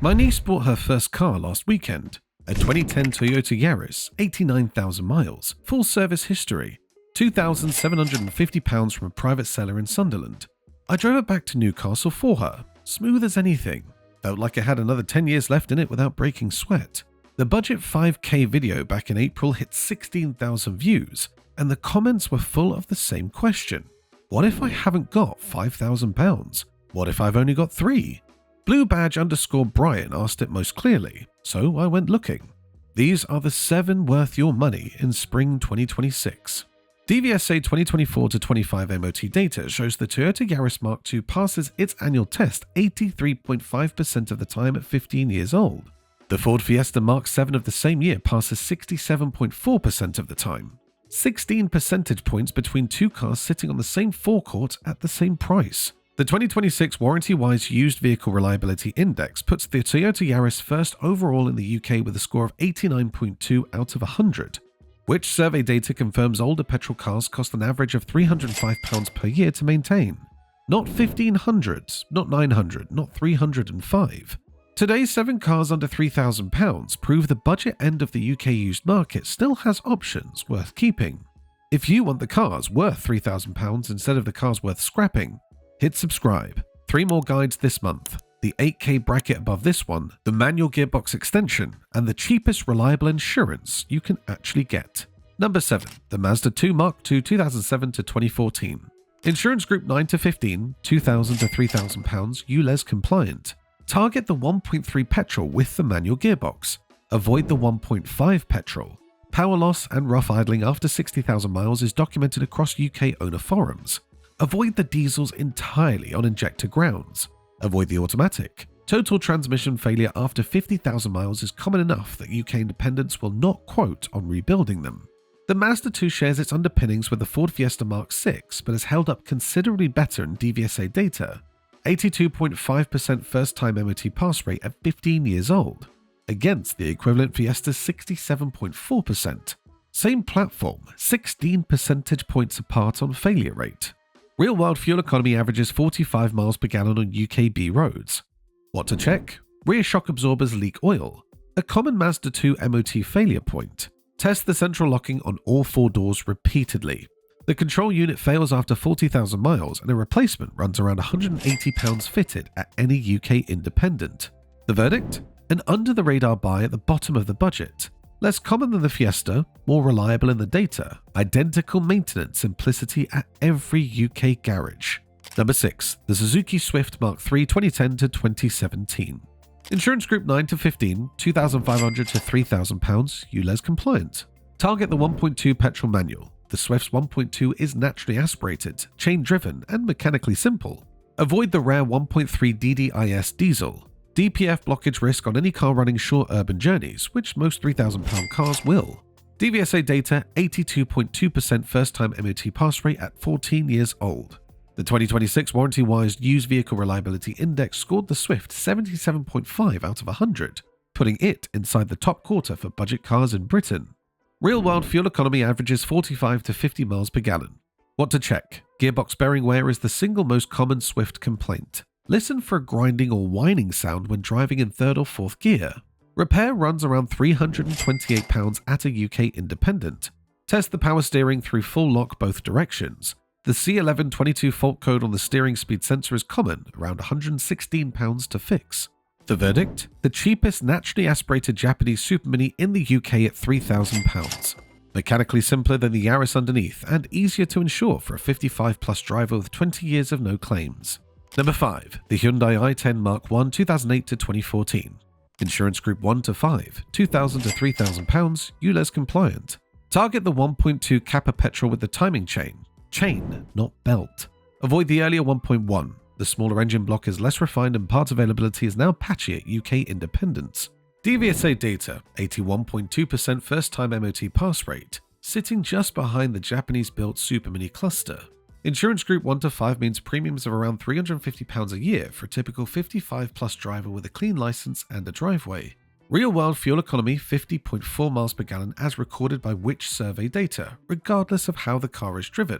My niece bought her first car last weekend, a 2010 Toyota Yaris, 89,000 miles, full service history, £2,750 from a private seller in Sunderland. I drove it back to Newcastle for her, smooth as anything. Felt like it had another 10 years left in it without breaking sweat. The budget 5K video back in April hit 16,000 views, and the comments were full of the same question. What if I haven't got £5,000? What if I've only got 3? Blue Badge _ Brian asked it most clearly, so I went looking. These are the 7 worth your money in spring 2026. DVSA 2024-25 MOT data shows the Toyota Yaris Mark II passes its annual test 83.5% of the time at 15 years old. The Ford Fiesta Mark VII of the same year passes 67.4% of the time. 16 percentage points between two cars sitting on the same forecourt at the same price. The 2026 Warranty-Wise Used Vehicle Reliability Index puts the Toyota Yaris first overall in the UK with a score of 89.2 out of 100, which survey data confirms older petrol cars cost an average of £305 per year to maintain. Not 1,500, not 900, not 305. Today's 7 cars under £3,000 prove the budget end of the UK used market still has options worth keeping. If you want the cars worth £3,000 instead of the cars worth scrapping, hit subscribe. 3 more guides this month. The 8K bracket above this one, the manual gearbox extension, and the cheapest reliable insurance you can actually get. Number 7. The Mazda 2 Mark II 2007 to 2014. Insurance group 9 to 15, £2,000 to £3,000, ULEZ compliant. Target the 1.3 petrol with the manual gearbox. Avoid the 1.5 petrol. Power loss and rough idling after 60,000 miles is documented across UK owner forums. Avoid the diesels entirely on injector grounds. Avoid the automatic. Total transmission failure after 50,000 miles is common enough that UK independents will not quote on rebuilding them. The Mazda 2 shares its underpinnings with the Ford Fiesta Mark VI, but has held up considerably better in DVSA data. 82.5% first-time MOT pass rate at 15 years old, against the equivalent Fiesta's 67.4%. Same platform, 16 percentage points apart on failure rate. Real-world fuel economy averages 45 miles per gallon on UKB roads. What to check? Rear shock absorbers leak oil, a common Mazda 2 MOT failure point. Test the central locking on all 4 doors repeatedly. The control unit fails after 40,000 miles and a replacement runs around £180 fitted at any UK independent. The verdict? An under-the-radar buy at the bottom of the budget. Less common than the Fiesta, more reliable in the data, identical maintenance simplicity at every UK garage. Number 6. The Suzuki Swift Mark III 2010 to 2017. Insurance group 9 to 15, £2,500 to £3,000, ULEZ compliant. Target the 1.2 petrol manual. The Swift's 1.2 is naturally aspirated, chain-driven, and mechanically simple. Avoid the rare 1.3 DDIS diesel. DPF blockage risk on any car running short urban journeys, which most £3,000 cars will. DVSA data, 82.2% first-time MOT pass rate at 14 years old. The 2026 Warranty-Wise Used Vehicle Reliability Index scored the Swift 77.5 out of 100, putting it inside the top quarter for budget cars in Britain. Real-world fuel economy averages 45 to 50 miles per gallon. What to check? Gearbox bearing wear is the single most common Swift complaint. Listen for a grinding or whining sound when driving in 3rd or 4th gear. Repair runs around £328 at a UK independent. Test the power steering through full lock both directions. The C1122 fault code on the steering speed sensor is common, around £116 to fix. The verdict? The cheapest naturally aspirated Japanese Super Mini in the UK at £3,000. Mechanically simpler than the Yaris underneath and easier to insure for a 55-plus driver with 20 years of no claims. Number 5. The Hyundai i10 Mark I 2008 to 2014. Insurance group 1 to 5, £2,000 to £3,000, ULEZ compliant. Target the 1.2 Kappa petrol with the timing chain. Chain, not belt. Avoid the earlier 1.1. The smaller engine block is less refined and part availability is now patchy at UK independents. DVSA data, 81.2% first-time MOT pass rate, sitting just behind the Japanese-built Super Mini cluster. Insurance group 1 to 5 means premiums of around £350 a year for a typical 55-plus driver with a clean license and a driveway. Real-world fuel economy 50.4 miles per gallon as recorded by which survey data, regardless of how the car is driven.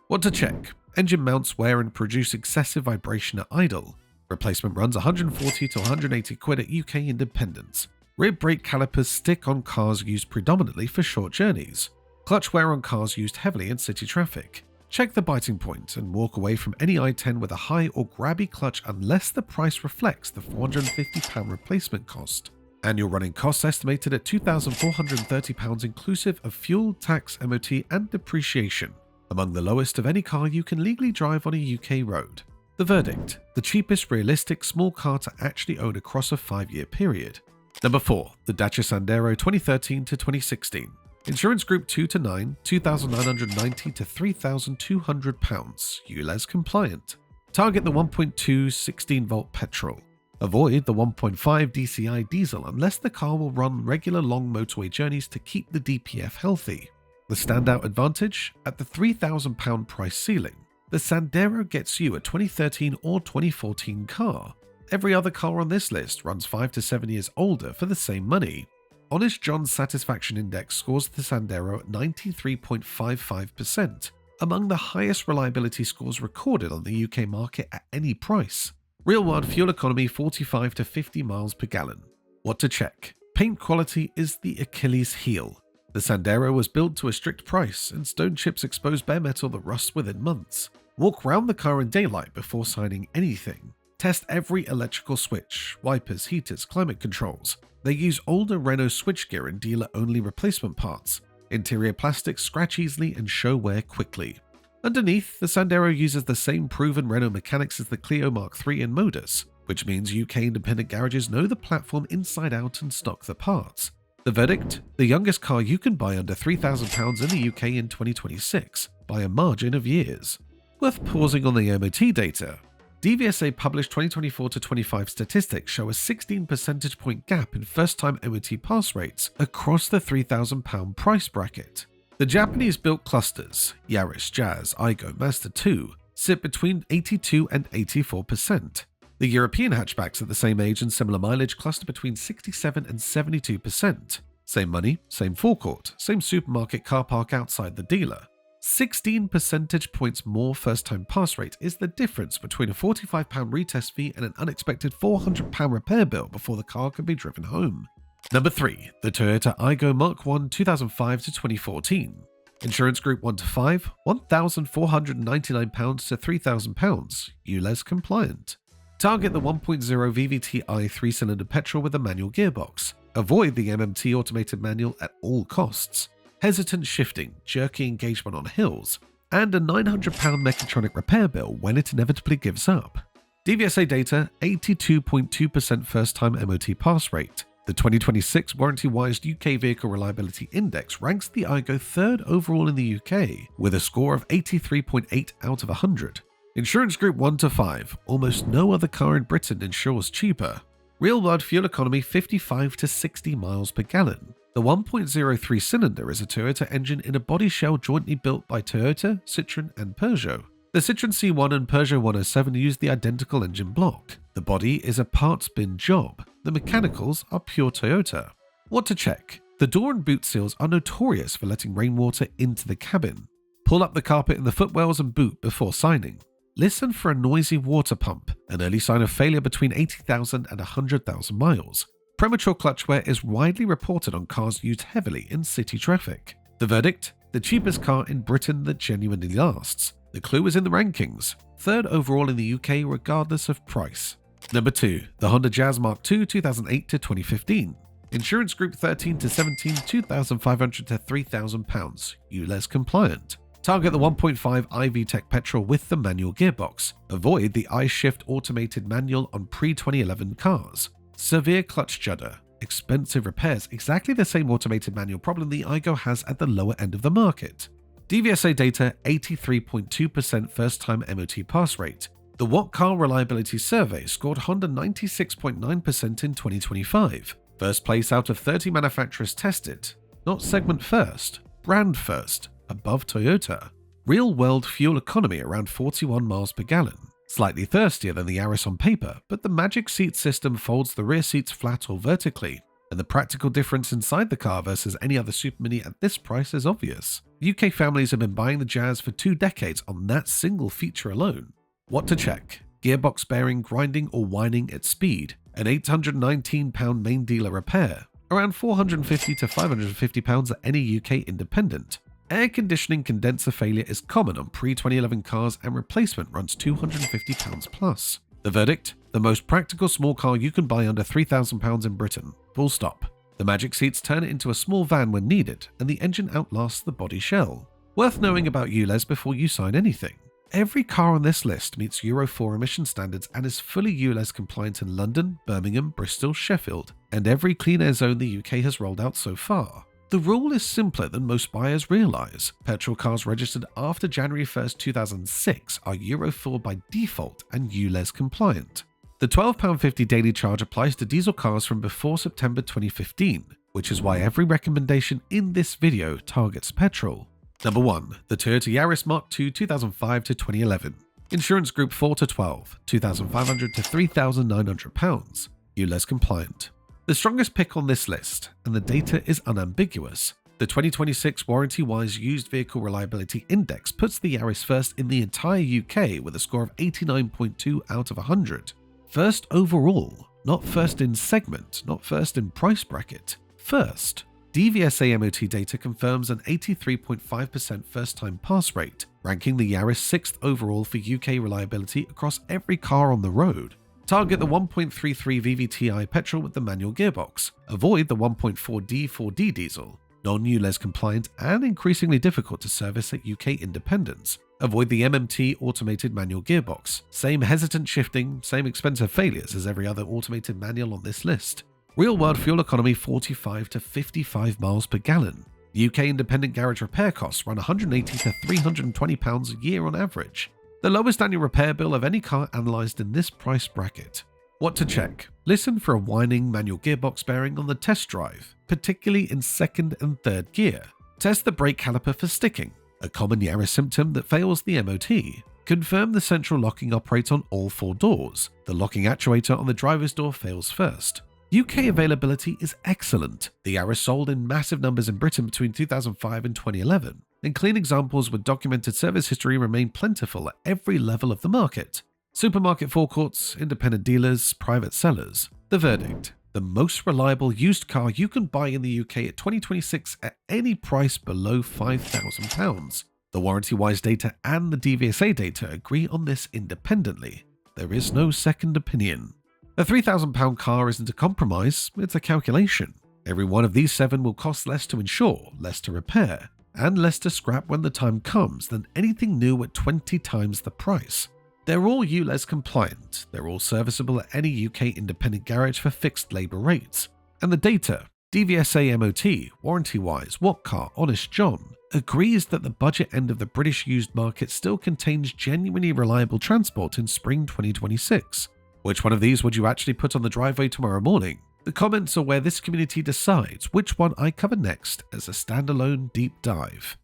What to check? Engine mounts wear and produce excessive vibration at idle. Replacement runs 140 to 180 quid at UK independents. Rear brake calipers stick on cars used predominantly for short journeys. Clutch wear on cars used heavily in city traffic. Check the biting point and walk away from any i10 with a high or grabby clutch unless the price reflects the £450 replacement cost. Annual running costs estimated at £2,430 inclusive of fuel, tax, MOT and depreciation, among the lowest of any car you can legally drive on a UK road. The verdict: the cheapest realistic small car to actually own across a 5-year period. Number 4. The Dacia Sandero 2013 to 2016. Insurance Group 2 to 9, £2,990 to £3,200, ULEZ compliant. Target the 1.2 16-volt petrol. Avoid the 1.5 DCI diesel unless the car will run regular long motorway journeys to keep the DPF healthy. The standout advantage? At the £3,000 price ceiling, the Sandero gets you a 2013 or 2014 car. Every other car on this list runs 5 to 7 years older for the same money. Honest John's Satisfaction Index scores the Sandero at 93.55%, among the highest reliability scores recorded on the UK market at any price. Real-world fuel economy 45 to 50 miles per gallon. What to check? Paint quality is the Achilles heel. The Sandero was built to a strict price, and stone chips expose bare metal that rusts within months. Walk round the car in daylight before signing anything. Test every electrical switch, wipers, heaters, climate controls. They use older Renault switchgear and dealer-only replacement parts. Interior plastics scratch easily and show wear quickly. Underneath, the Sandero uses the same proven Renault mechanics as the Clio Mark III and Modus, which means UK independent garages know the platform inside out and stock the parts. The verdict? The youngest car you can buy under £3,000 in the UK in 2026, by a margin of years. Worth pausing on the MOT data. DVSA published 2024-25 statistics show a 16 percentage point gap in first-time MOT pass rates across the £3,000 price bracket. The Japanese-built clusters, Yaris, Jazz, Aygo, Mazda 2, sit between 82 and 84%. The European hatchbacks at the same age and similar mileage cluster between 67 and 72%. Same money, same forecourt, same supermarket car park outside the dealer. 16 percentage points more first-time pass rate is the difference between a £45 retest fee and an unexpected £400 repair bill before the car can be driven home. Number 3. The Toyota Aygo Mark I 2005 to 2014. Insurance Group 1 to 5, £1,499 to £3,000, ULEZ compliant. Target the 1.0 VVT-i 3-cylinder petrol with a manual gearbox. Avoid the MMT automated manual at all costs. Hesitant shifting, jerky engagement on hills, and a £900 mechatronic repair bill when it inevitably gives up. DVSA data, 82.2% first-time MOT pass rate. The 2026 Warranty-Wise UK Vehicle Reliability Index ranks the Aygo 3rd overall in the UK, with a score of 83.8 out of 100. Insurance Group 1 to 5, almost no other car in Britain insures cheaper. Real-world fuel economy 55 to 60 miles per gallon. The 1.03 cylinder is a Toyota engine in a body shell jointly built by Toyota, Citroën and Peugeot. The Citroën C1 and Peugeot 107 use the identical engine block. The body is a parts bin job. The mechanicals are pure Toyota. What to check? The door and boot seals are notorious for letting rainwater into the cabin. Pull up the carpet in the footwells and boot before signing. Listen for a noisy water pump, an early sign of failure between 80,000 and 100,000 miles. Premature clutch wear is widely reported on cars used heavily in city traffic. The verdict? The cheapest car in Britain that genuinely lasts. The clue is in the rankings. 3rd overall in the UK regardless of price. Number 2. The Honda Jazz Mark II 2008 to 2015. Insurance Group 13 to 17, £2,500 to £3,000, ULEZ compliant. Target the 1.5 iVTEC petrol with the manual gearbox. Avoid the iShift automated manual on pre-2011 cars. Severe clutch judder. Expensive repairs, exactly the same automated manual problem the Aygo has at the lower end of the market. DVSA data, 83.2% first-time MOT pass rate. The What Car Reliability Survey scored Honda 96.9% in 2025. First place out of 30 manufacturers tested. Not segment first, brand first, above Toyota. Real-world fuel economy around 41 miles per gallon. Slightly thirstier than the Yaris on paper, but the Magic Seat system folds the rear seats flat or vertically, and the practical difference inside the car versus any other Super Mini at this price is obvious. UK families have been buying the Jazz for 2 decades on that single feature alone. What to check? gearbox bearing grinding or whining at speed, an £819 main dealer repair, around £450 to £550 at any UK independent. Air conditioning condenser failure is common on pre-2011 cars and replacement runs £250 plus. The verdict? The most practical small car you can buy under £3,000 in Britain. Full stop. The magic seats turn it into a small van when needed, and the engine outlasts the body shell. Worth knowing about ULEZ before you sign anything. Every car on this list meets Euro 4 emission standards and is fully ULEZ compliant in London, Birmingham, Bristol, Sheffield, and every clean air zone the UK has rolled out so far. The rule is simpler than most buyers realise. Petrol cars registered after January 1st, 2006 are Euro 4 by default and ULEZ compliant. The £12.50 daily charge applies to diesel cars from before September 2015, which is why every recommendation in this video targets petrol. Number 1. The Toyota Yaris MOT 2005 to 2011. Insurance group 4 to 12, £2,500 to £3,900, ULEZ compliant. The strongest pick on this list, and the data is unambiguous. The 2026 Warranty-Wise Used Vehicle Reliability Index puts the Yaris first in the entire UK with a score of 89.2 out of 100. First overall, not first in segment, not first in price bracket. First. DVSA MOT data confirms an 83.5% first-time pass rate, ranking the Yaris 6th overall for UK reliability across every car on the road. Target the 1.33 VVTi petrol with the manual gearbox. Avoid the 1.4D 4D diesel, non-ULEZ compliant and increasingly difficult to service at UK independents. Avoid the MMT automated manual gearbox. Same hesitant shifting, same expensive failures as every other automated manual on this list. Real-world fuel economy 45 to 55 miles per gallon. UK independent garage repair costs run £180 to £320 a year on average. The lowest annual repair bill of any car analysed in this price bracket. What to check? Listen for a whining manual gearbox bearing on the test drive, particularly in second and third gear. Test the brake caliper for sticking, a common Yaris symptom that fails the MOT. Confirm the central locking operates on all 4 doors. The locking actuator on the driver's door fails first. UK availability is excellent. The Yaris sold in massive numbers in Britain between 2005 and 2011, and clean examples with documented service history remain plentiful at every level of the market. Supermarket forecourts, independent dealers, private sellers. The verdict: the most reliable used car you can buy in the UK at 2026 at any price below £5,000. The Warranty-Wise data and the DVSA data agree on this independently. There is no second opinion. A £3,000 car isn't a compromise, it's a calculation. Every one of these 7 will cost less to insure, less to repair, and less to scrap when the time comes than anything new at 20 times the price. They're all ULEZ compliant, they're all serviceable at any UK independent garage for fixed labour rates. And the data, DVSA MOT, Warranty-Wise, What Car, Honest John, agrees that the budget end of the British used market still contains genuinely reliable transport in spring 2026. Which one of these would you actually put on the driveway tomorrow morning? The comments are where this community decides which one I cover next as a standalone deep dive.